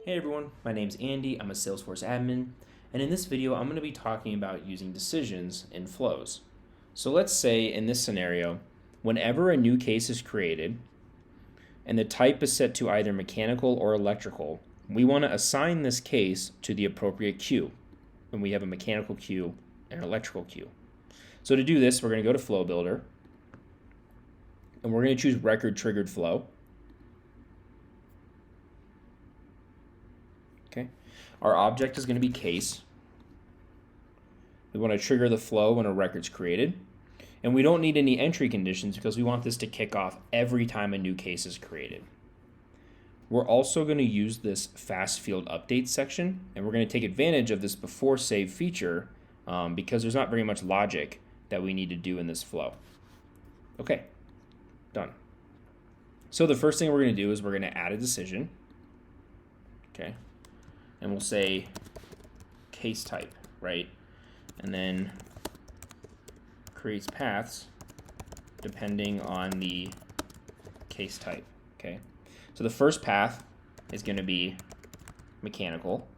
Hey everyone, my name's Andy, I'm a Salesforce admin, and in this video I'm going to be talking about using decisions in flows. So let's say in this scenario, whenever a new case is created and the type is set to either mechanical or electrical, we want to assign this case to the appropriate queue. And we have a mechanical queue and an electrical queue. So to do this, we're going to go to Flow Builder, and we're going to choose Record Triggered Flow. Okay. Our object is going to be case. We want to trigger the flow when a record's created. And we don't need any entry conditions because we want this to kick off every time a new case is created. We're also going to use this fast field update section, and we're going to take advantage of this before save feature because there's not very much logic that we need to do in this flow. Okay, done. So the first thing we're going to do is we're going to add a decision. Okay. And we'll say case type, right? And then creates paths depending on the case type, okay? So the first path is going to be mechanical.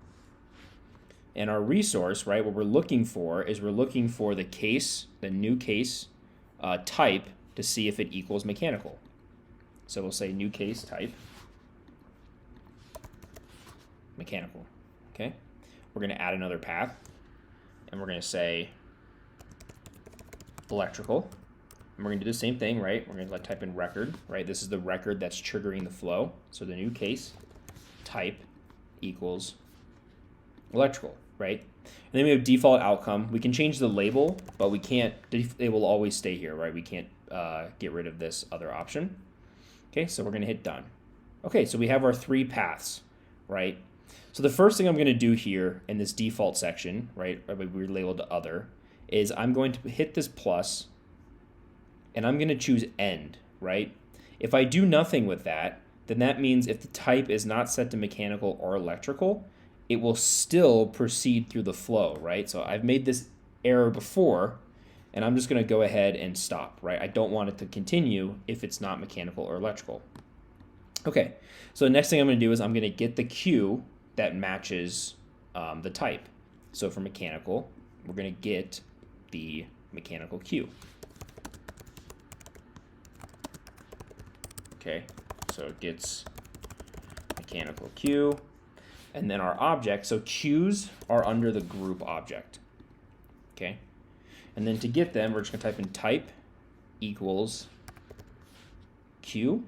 And our resource, right, what we're looking for is we're looking for the case, the new case type to see if it equals mechanical. So we'll say new case type, mechanical. Okay, we're going to add another path, and we're going to say electrical, and we're going to do the same thing, right? We're going to type in record, right? This is the record that's triggering the flow. So the new case type equals electrical, right? And then we have default outcome. We can change the label, but we can't. It will always stay here, right? We can't get rid of this other option. Okay, so we're going to hit done. Okay, so we have our three paths, right? So the first thing I'm going to do here in this default section, right, we're labeled other, is I'm going to hit this plus, and I'm going to choose end, right? If I do nothing with that, then that means if the type is not set to mechanical or electrical, it will still proceed through the flow, right? So I've made this error before, and I'm just going to go ahead and stop, right? I don't want it to continue if it's not mechanical or electrical. Okay, so the next thing I'm going to do is I'm going to get the queue that matches the type. So for mechanical, we're going to get the mechanical queue. Okay, so it gets mechanical queue. And then our object, so queues are under the group object. Okay, and then to get them, we're just going to type in type equals queue.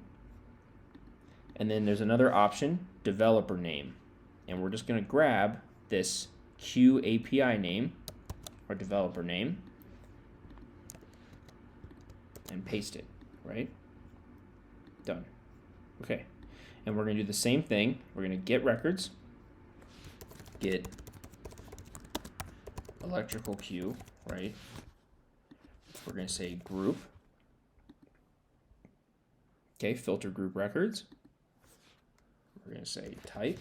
And then there's another option, developer name. And we're just going to grab this queue API name, or developer name, and paste it, right? Done. Okay. And we're going to do the same thing. We're going to get records, get electrical queue, right? We're going to say group. Okay, filter group records. We're going to say type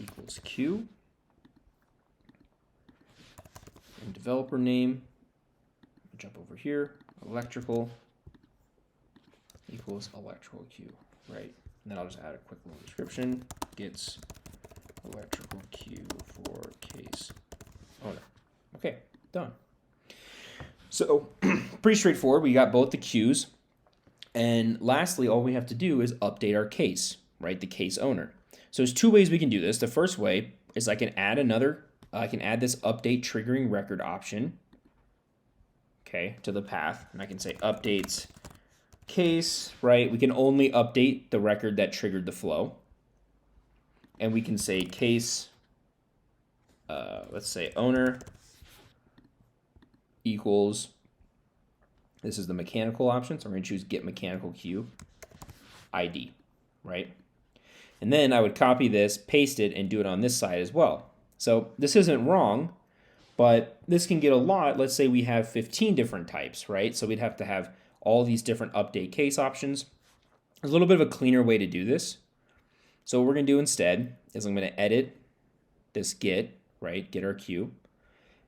equals queue, and developer name, jump over here, electrical equals electrical queue, right? And then I'll just add a quick little description, gets electrical queue for case owner. Okay, done. So pretty straightforward. We got both the queues, and lastly, all we have to do is update our case, right? The case owner. So there's two ways we can do this. The first way is I can add this update triggering record option, okay, to the path, and I can say updates case, right? We can only update the record that triggered the flow, and we can say case, let's say owner equals, this is the mechanical option, so we're going to choose get mechanical queue ID, right? And then I would copy this, paste it, and do it on this side as well. So this isn't wrong, but this can get a lot. Let's say we have 15 different types, right? So we'd have to have all these different update case options. There's a little bit of a cleaner way to do this. So what we're going to do instead is I'm going to edit this get, right? Get our queue.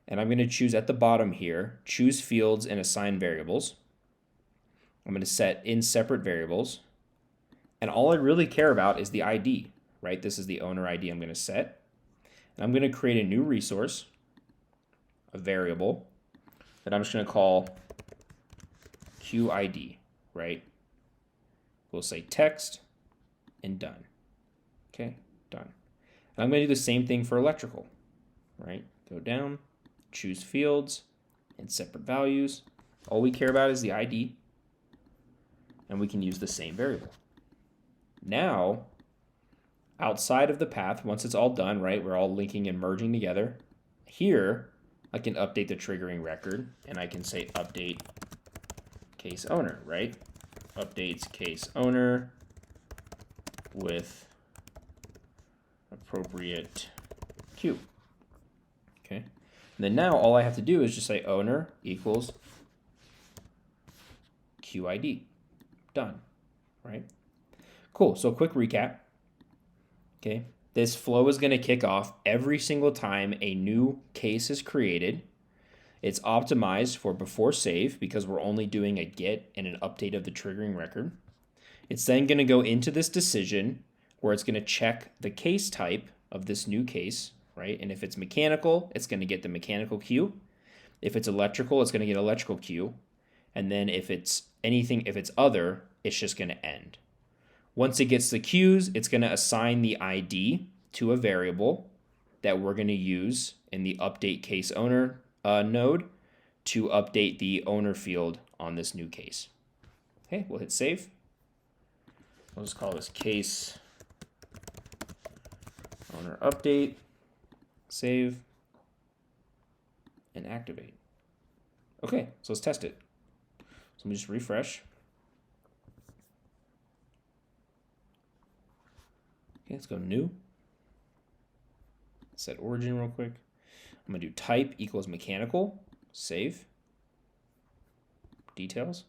And I'm going to choose at the bottom here, choose fields and assign variables. I'm going to set in separate variables. And all I really care about is the ID, right? This is the owner ID I'm going to set. And I'm going to create a new resource, a variable, that I'm just going to call QID, right? We'll say text and done. Okay, done. And I'm going to do the same thing for electrical, right? Go down, choose fields and separate values. All we care about is the ID, and we can use the same variable. Now, outside of the path, once it's all done, right, we're all linking and merging together. Here, I can update the triggering record, and I can say update case owner, right? Updates case owner with appropriate Q. Okay. And then now all I have to do is just say owner equals QID. Done. Right? Cool. So quick recap. Okay. This flow is going to kick off every single time a new case is created. It's optimized for before save because we're only doing a get and an update of the triggering record. It's then going to go into this decision where it's going to check the case type of this new case, right? And if it's mechanical, it's going to get the mechanical queue. If it's electrical, it's going to get electrical queue. And then if it's anything, if it's other, it's just going to end. Once it gets the queues, it's going to assign the ID to a variable that we're going to use in the update case owner node to update the owner field on this new case. Okay, we'll hit save. We'll just call this case owner update, save, and activate. Okay, so let's test it. So let me just refresh. Okay, let's go new. Set origin real quick. I'm going to do type equals mechanical, save, details.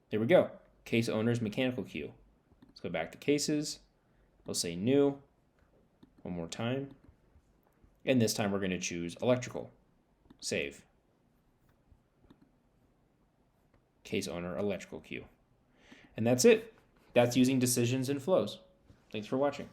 There we go. Case owner's mechanical queue. Let's go back to cases. We'll say new one more time. And this time we're going to choose electrical, save. Case owner electrical queue. And that's it. That's using decisions and flows. Thanks for watching.